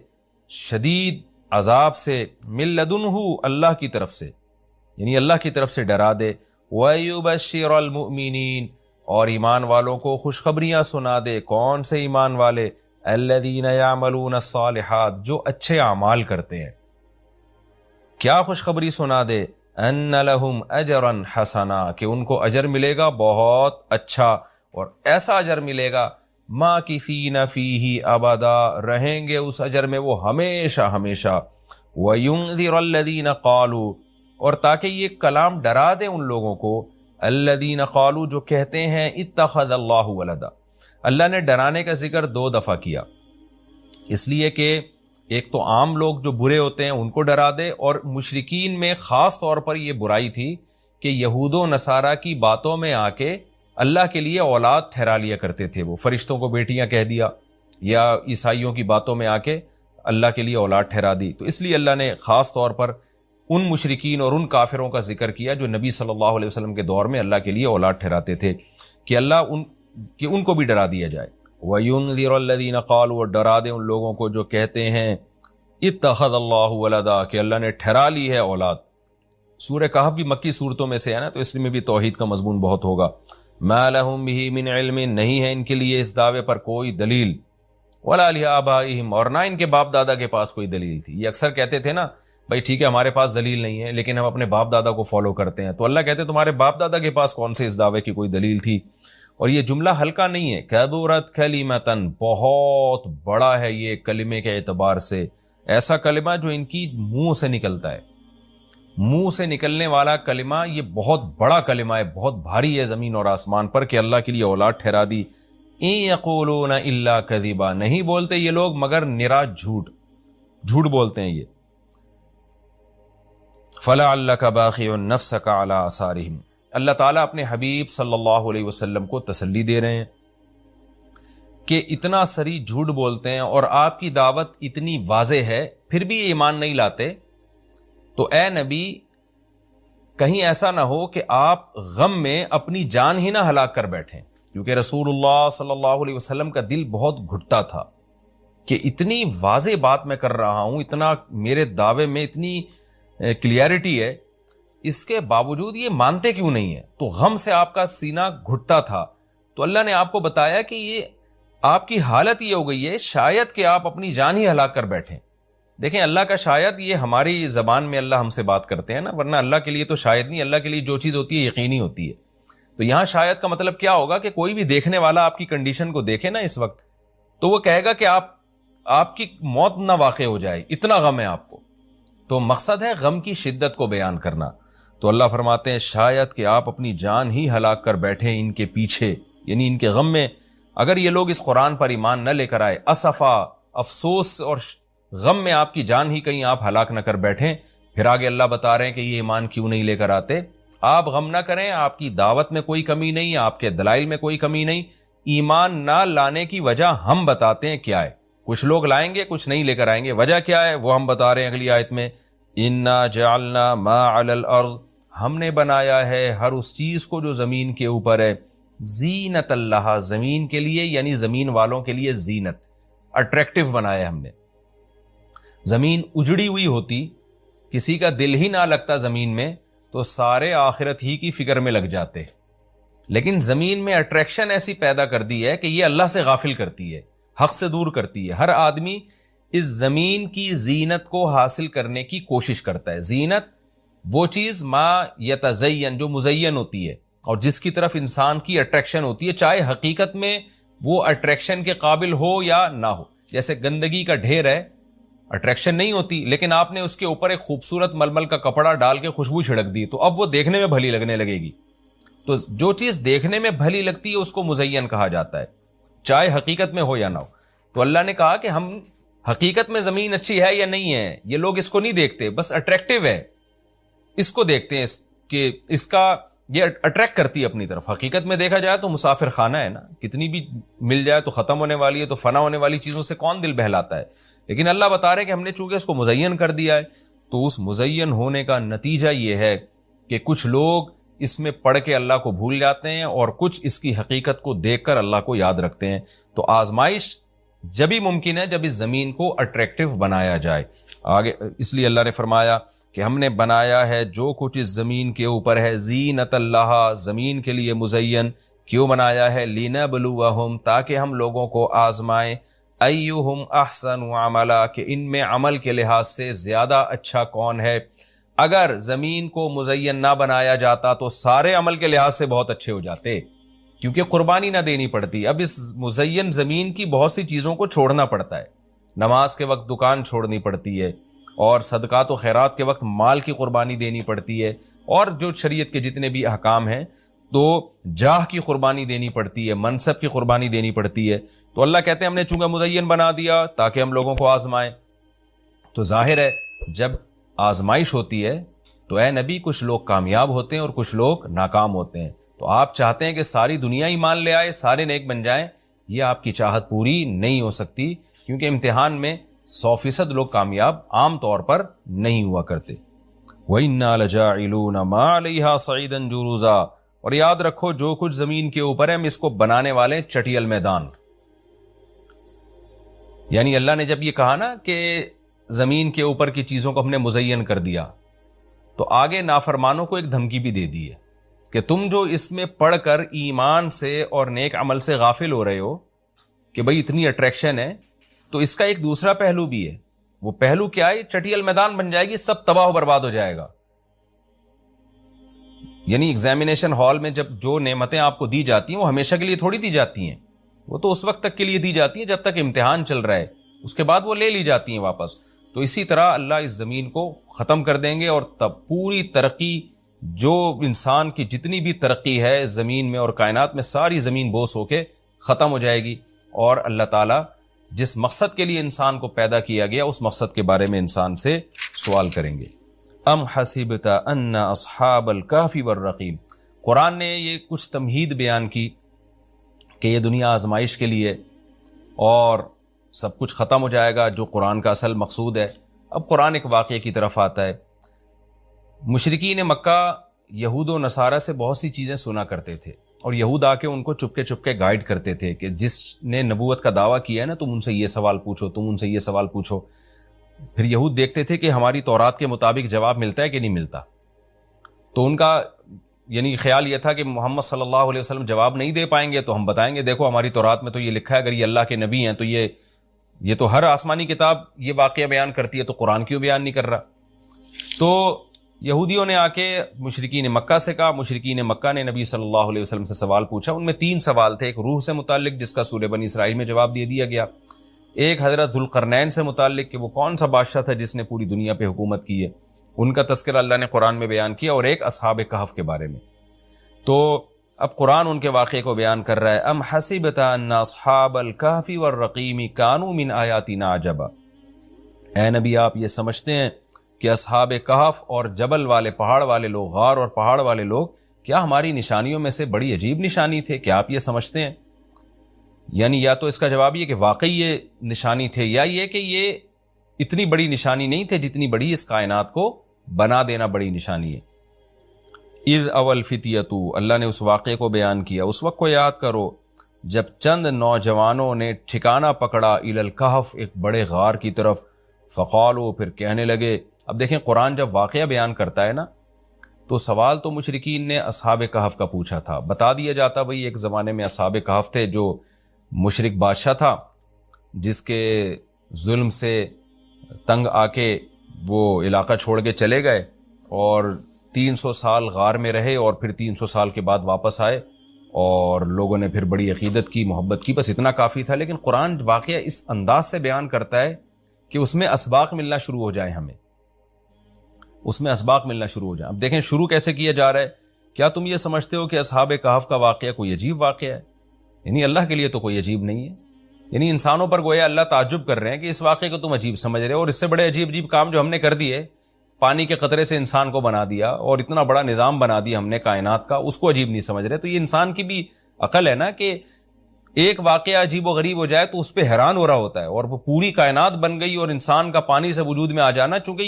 شدید عذاب سے, من لدنہ, اللہ کی طرف سے, یعنی اللہ کی طرف سے ڈرا دے. وَيُبَشِّرَ الْمُؤْمِنِينَ, اور ایمان والوں کو خوشخبریاں سنا دے. کون سے ایمان والے؟ الَّذِينَ يَعْمَلُونَ الصَّالِحَاتِ, جو اچھے اعمال کرتے ہیں. کیا خوشخبری سنا دے؟ ان لہم اجرا حسنا, کہ ان کو اجر ملے گا بہت اچھا, اور ایسا اجر ملے گا ماکثین فیہ ابدا, رہیں گے اس اجر میں وہ ہمیشہ ہمیشہ. وینذر الذین قالوا, اور تاکہ یہ کلام ڈرا دے ان لوگوں کو, الذین قالوا, جو کہتے ہیں اتخذ اللہ ولدا. اللہ نے ڈرانے کا ذکر 2 دفعہ کیا, اس لیے کہ ایک تو عام لوگ جو برے ہوتے ہیں ان کو ڈرا دے, اور مشرکین میں خاص طور پر یہ برائی تھی کہ یہود و نصارہ کی باتوں میں آ کے اللہ کے لیے اولاد ٹھہرا لیا کرتے تھے. وہ فرشتوں کو بیٹیاں کہہ دیا, یا عیسائیوں کی باتوں میں آ کے اللہ کے لیے اولاد ٹھہرا دی. تو اس لیے اللہ نے خاص طور پر ان مشرکین اور ان کافروں کا ذکر کیا جو نبی صلی اللہ علیہ وسلم کے دور میں اللہ کے لیے اولاد ٹھہراتے تھے کہ ان کو بھی ڈرا دیا جائے. وَيُنذِرَ الَّذِينَ قَالُوا، اور ڈرا دیں ان لوگوں کو جو کہتے ہیں اتخذ اللہ ولدا، کہ اللہ نے ٹھہرا لی ہے اولاد. سورہ کہف بھی مکی صورتوں میں سے ہے نا، تو اس میں بھی توحید کا مضمون بہت ہوگا. ما لهم به من علم، نہیں ہے ان کے لیے اس دعوے پر کوئی دلیل. ولا لآبائهم، اور نہ ان کے باپ دادا کے پاس کوئی دلیل تھی. یہ اکثر کہتے تھے نا بھائی ٹھیک ہے ہمارے پاس دلیل نہیں ہے لیکن ہم اپنے باپ دادا کو فالو کرتے ہیں. تو اللہ کہتے تمہارے باپ دادا کے پاس کون سے اس دعوے کی کوئی دلیل تھی. اور یہ جملہ ہلکا نہیں ہے. کبرت کلمۃ، بہت بڑا ہے یہ کلمے کے اعتبار سے. ایسا کلمہ جو ان کی منہ سے نکلتا ہے، منہ سے نکلنے والا کلمہ، یہ بہت بڑا کلمہ ہے، بہت بھاری ہے زمین اور آسمان پر کہ اللہ کے لیے اولاد ٹھہرا دی. ان یقولون الا کذبا، نہیں بولتے یہ لوگ مگر نرا جھوٹ بولتے ہیں یہ. فلعلک باخع نفسک علی آثارہم، اللہ تعالیٰ اپنے حبیب صلی اللہ علیہ وسلم کو تسلی دے رہے ہیں کہ اتنا سری جھوٹ بولتے ہیں اور آپ کی دعوت اتنی واضح ہے پھر بھی ایمان نہیں لاتے. تو اے نبی کہیں ایسا نہ ہو کہ آپ غم میں اپنی جان ہی نہ ہلاک کر بیٹھیں، کیونکہ رسول اللہ صلی اللہ علیہ وسلم کا دل بہت گھٹتا تھا کہ اتنی واضح بات میں کر رہا ہوں، اتنا میرے دعوے میں اتنی کلیئرٹی ہے، اس کے باوجود یہ مانتے کیوں نہیں ہیں. تو غم سے آپ کا سینہ گھٹتا تھا. تو اللہ نے آپ کو بتایا کہ یہ آپ کی حالت یہ ہو گئی ہے شاید کہ آپ اپنی جان ہی ہلاک کر بیٹھیں. دیکھیں اللہ کا شاید یہ ہماری زبان میں اللہ ہم سے بات کرتے ہیں نا، ورنہ اللہ کے لیے تو شاید نہیں، اللہ کے لیے جو چیز ہوتی ہے یقینی ہوتی ہے. تو یہاں شاید کا مطلب کیا ہوگا کہ کوئی بھی دیکھنے والا آپ کی کنڈیشن کو دیکھے نا اس وقت تو وہ کہے گا کہ آپ کی موت نہ واقع ہو جائے، اتنا غم ہے آپ کو. تو مقصد ہے غم کی شدت کو بیان کرنا. تو اللہ فرماتے ہیں شاید کہ آپ اپنی جان ہی ہلاک کر بیٹھیں ان کے پیچھے، یعنی ان کے غم میں. اگر یہ لوگ اس قرآن پر ایمان نہ لے کر آئے، اسفا، افسوس اور غم میں آپ کی جان ہی کہیں آپ ہلاک نہ کر بیٹھیں. پھر آگے اللہ بتا رہے ہیں کہ یہ ایمان کیوں نہیں لے کر آتے. آپ غم نہ کریں، آپ کی دعوت میں کوئی کمی نہیں، آپ کے دلائل میں کوئی کمی نہیں. ایمان نہ لانے کی وجہ ہم بتاتے ہیں کیا ہے. کچھ لوگ لائیں گے، کچھ نہیں لے کر آئیں گے. وجہ کیا ہے وہ ہم بتا رہے ہیں اگلی آیت میں. انا جعلنا ما علی الارض، ہم نے بنایا ہے ہر اس چیز کو جو زمین کے اوپر ہے، زینت اللہ، زمین کے لیے، یعنی زمین والوں کے لیے زینت، اٹریکٹیو بنایا ہم نے. زمین اجڑی ہوئی ہوتی، کسی کا دل ہی نہ لگتا زمین میں، تو سارے آخرت ہی کی فکر میں لگ جاتے. لیکن زمین میں اٹریکشن ایسی پیدا کر دی ہے کہ یہ اللہ سے غافل کرتی ہے، حق سے دور کرتی ہے. ہر آدمی اس زمین کی زینت کو حاصل کرنے کی کوشش کرتا ہے. زینت وہ چیز ما یتزین، جو مزین ہوتی ہے اور جس کی طرف انسان کی اٹریکشن ہوتی ہے، چاہے حقیقت میں وہ اٹریکشن کے قابل ہو یا نہ ہو. جیسے گندگی کا ڈھیر ہے، اٹریکشن نہیں ہوتی، لیکن آپ نے اس کے اوپر ایک خوبصورت ململ کا کپڑا ڈال کے خوشبو چھڑک دی تو اب وہ دیکھنے میں بھلی لگنے لگے گی. تو جو چیز دیکھنے میں بھلی لگتی ہے اس کو مزین کہا جاتا ہے، چاہے حقیقت میں ہو یا نہ ہو. تو اللہ نے کہا کہ ہم حقیقت میں زمین اچھی ہے یا نہیں ہے یہ لوگ اس کو نہیں دیکھتے، بس اٹریکٹیو ہے اس کو دیکھتے ہیں کہ اس کا یہ اٹریکٹ کرتی ہے اپنی طرف. حقیقت میں دیکھا جائے تو مسافر خانہ ہے نا، کتنی بھی مل جائے تو ختم ہونے والی ہے، تو فنا ہونے والی چیزوں سے کون دل بہلاتا ہے. لیکن اللہ بتا رہے کہ ہم نے چونکہ اس کو مزین کر دیا ہے، تو اس مزین ہونے کا نتیجہ یہ ہے کہ کچھ لوگ اس میں پڑھ کے اللہ کو بھول جاتے ہیں اور کچھ اس کی حقیقت کو دیکھ کر اللہ کو یاد رکھتے ہیں. تو آزمائش جبھی ممکن ہے جب اس زمین کو اٹریکٹیو بنایا جائے. آگے اس لیے اللہ نے فرمایا کہ ہم نے بنایا ہے جو کچھ اس زمین کے اوپر ہے زینت اللہ، زمین کے لیے مزین. کیوں بنایا ہے؟ لنبلوہم، تاکہ ہم لوگوں کو آزمائیں، ایہم احسن عملا، کہ ان میں عمل کے لحاظ سے زیادہ اچھا کون ہے. اگر زمین کو مزین نہ بنایا جاتا تو سارے عمل کے لحاظ سے بہت اچھے ہو جاتے، کیونکہ قربانی نہ دینی پڑتی. اب اس مزین زمین کی بہت سی چیزوں کو چھوڑنا پڑتا ہے. نماز کے وقت دکان چھوڑنی پڑتی ہے، اور صدقات و خیرات کے وقت مال کی قربانی دینی پڑتی ہے، اور جو شریعت کے جتنے بھی احکام ہیں تو جاہ کی قربانی دینی پڑتی ہے، منصب کی قربانی دینی پڑتی ہے. تو اللہ کہتے ہیں ہم نے چونکہ مزین بنا دیا تاکہ ہم لوگوں کو آزمائیں. تو ظاہر ہے جب آزمائش ہوتی ہے تو اے نبی کچھ لوگ کامیاب ہوتے ہیں اور کچھ لوگ ناکام ہوتے ہیں. تو آپ چاہتے ہیں کہ ساری دنیا ایمان لے آئے، سارے نیک بن جائیں، یہ آپ کی چاہت پوری نہیں ہو سکتی، کیونکہ امتحان میں 100% لوگ کامیاب عام طور پر نہیں ہوا کرتے. وَإِنَّا لَجَاعِلُونَ مَا عَلَيْهَا صَعِيدًا جُرُزًا، اور یاد رکھو جو کچھ زمین کے اوپر ہے ہم اس کو بنانے والے ہیں چٹیل میدان. یعنی اللہ نے جب یہ کہا نا کہ زمین کے اوپر کی چیزوں کو ہم نے مزین کر دیا، تو آگے نافرمانوں کو ایک دھمکی بھی دے دی ہے کہ تم جو اس میں پڑھ کر ایمان سے اور نیک عمل سے غافل ہو رہے ہو کہ بھئی اتنی اٹریکشن ہے، تو اس کا ایک دوسرا پہلو بھی ہے. وہ پہلو کیا ہے؟ چٹیل میدان بن جائے گی، سب تباہ و برباد ہو جائے گا. یعنی ایگزامینیشن ہال میں جب جو نعمتیں آپ کو دی جاتی ہیں وہ ہمیشہ کے لیے تھوڑی دی جاتی ہیں، وہ تو اس وقت تک کے لیے دی جاتی ہیں جب تک امتحان چل رہا ہے، اس کے بعد وہ لے لی جاتی ہیں واپس. تو اسی طرح اللہ اس زمین کو ختم کر دیں گے، اور تب پوری ترقی، جو انسان کی جتنی بھی ترقی ہے زمین میں اور کائنات میں، ساری زمین بوس ہو کے ختم ہو جائے گی. اور اللہ تعالیٰ جس مقصد کے لیے انسان کو پیدا کیا گیا اس مقصد کے بارے میں انسان سے سوال کریں گے. ام حسبت ان اصحاب الکہف والرقیم، قرآن نے یہ کچھ تمہید بیان کی کہ یہ دنیا آزمائش کے لیے اور سب کچھ ختم ہو جائے گا، جو قرآن کا اصل مقصود ہے. اب قرآن ایک واقعے کی طرف آتا ہے. مشرکین مکہ یہود و نصارہ سے بہت سی چیزیں سنا کرتے تھے، اور یہود آ کے ان کو چپ کے گائیڈ کرتے تھے کہ جس نے نبوت کا دعویٰ کیا ہے نا، تم ان سے یہ سوال پوچھو، تم ان سے یہ سوال پوچھو. پھر یہود دیکھتے تھے کہ ہماری تورات کے مطابق جواب ملتا ہے کہ نہیں ملتا، تو ان کا یعنی خیال یہ تھا کہ محمد صلی اللہ علیہ وسلم جواب نہیں دے پائیں گے تو ہم بتائیں گے دیکھو ہماری تورات میں تو یہ لکھا ہے، اگر یہ اللہ کے نبی ہیں تو یہ تو ہر آسمانی کتاب یہ واقعہ بیان کرتی ہے، تو قرآن کیوں بیان نہیں کر رہا. تو یہودیوں نے آ کے مشرکین مکہ سے کہا، مشرکین مکہ نے نبی صلی اللہ علیہ وسلم سے سوال پوچھا. ان میں 3 سوال تھے. ایک روح سے متعلق جس کا سورہ بنی اسرائیل میں جواب دے دیا گیا، ایک حضرت ذوالقرنین سے متعلق کہ وہ کون سا بادشاہ تھا جس نے پوری دنیا پہ حکومت کی ہے، ان کا تذکرہ اللہ نے قرآن میں بیان کیا، اور ایک اصحاب کہف کے بارے میں. تو اب قرآن ان کے واقعے کو بیان کر رہا ہے. ام حسبت ان اصحاب الکہف والرقیم کانوا من آیاتنا عجبا، اے نبی آپ یہ سمجھتے ہیں کہ اصحاب کہف اور جبل والے، پہاڑ والے لوگ، غار اور پہاڑ والے لوگ کیا ہماری نشانیوں میں سے بڑی عجیب نشانی تھے؟ کیا آپ یہ سمجھتے ہیں؟ یعنی یا تو اس کا جواب یہ کہ واقعی یہ نشانی تھے، یا یہ کہ یہ اتنی بڑی نشانی نہیں تھے جتنی بڑی اس کائنات کو بنا دینا بڑی نشانی ہے. اذ اول فتیتو، اللہ نے اس واقعے کو بیان کیا، اس وقت کو یاد کرو جب چند نوجوانوں نے ٹھکانہ پکڑا الی الکہف، ایک بڑے غار کی طرف، فقالو، پھر کہنے لگے. اب دیکھیں قرآن جب واقعہ بیان کرتا ہے نا، تو سوال تو مشرکین نے اصحاب کہف کا پوچھا تھا، بتا دیا جاتا بھئی ایک زمانے میں اصحاب کہف تھے جو مشرک بادشاہ تھا، جس کے ظلم سے تنگ آ کے وہ علاقہ چھوڑ کے چلے گئے، اور 300 سال غار میں رہے، اور پھر 300 سال کے بعد واپس آئے، اور لوگوں نے پھر بڑی عقیدت کی، محبت کی، بس اتنا کافی تھا. لیکن قرآن واقعہ اس انداز سے بیان کرتا ہے کہ اس میں اسباق ملنا شروع ہو جائیں، ہمیں اس میں اسباق ملنا شروع ہو جائیں. اب دیکھیں شروع کیسے کیا جا رہا ہے. کیا تم یہ سمجھتے ہو کہ اصحاب کہف کا واقعہ کوئی عجیب واقعہ ہے؟ یعنی اللہ کے لیے تو کوئی عجیب نہیں ہے. یعنی انسانوں پر گویا اللہ تعجب کر رہے ہیں کہ اس واقعے کو تم عجیب سمجھ رہے ہو، اور اس سے بڑے عجیب کام جو ہم نے کر دیے، پانی کے قطرے سے انسان کو بنا دیا اور اتنا بڑا نظام بنا دیا ہم نے کائنات کا، اس کو عجیب نہیں سمجھ رہے. تو یہ انسان کی بھی عقل ہے نا کہ ایک واقعہ عجیب و غریب ہو جائے تو اس پہ حیران ہو رہا ہوتا ہے، اور وہ پوری کائنات بن گئی اور انسان کا پانی سے وجود میں آ جانا، چونکہ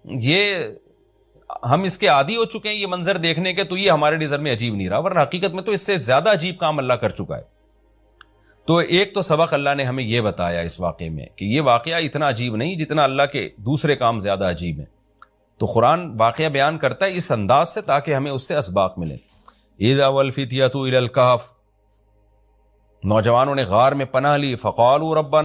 یہ ہم اس کے عادی ہو چکے ہیں یہ منظر دیکھنے کے، تو یہ ہمارے نظر میں عجیب نہیں رہا، ورنہ حقیقت میں تو اس سے زیادہ عجیب کام اللہ کر چکا ہے. تو ایک تو سبق اللہ نے ہمیں یہ بتایا اس واقعے میں کہ یہ واقعہ اتنا عجیب نہیں جتنا اللہ کے دوسرے کام زیادہ عجیب ہیں. تو قرآن واقعہ بیان کرتا ہے اس انداز سے تاکہ ہمیں اس سے اسباق ملیں. اذ اول فتیۃ الی الکہف، نوجوانوں نے غار میں پناہ لی، فقالوا ربنا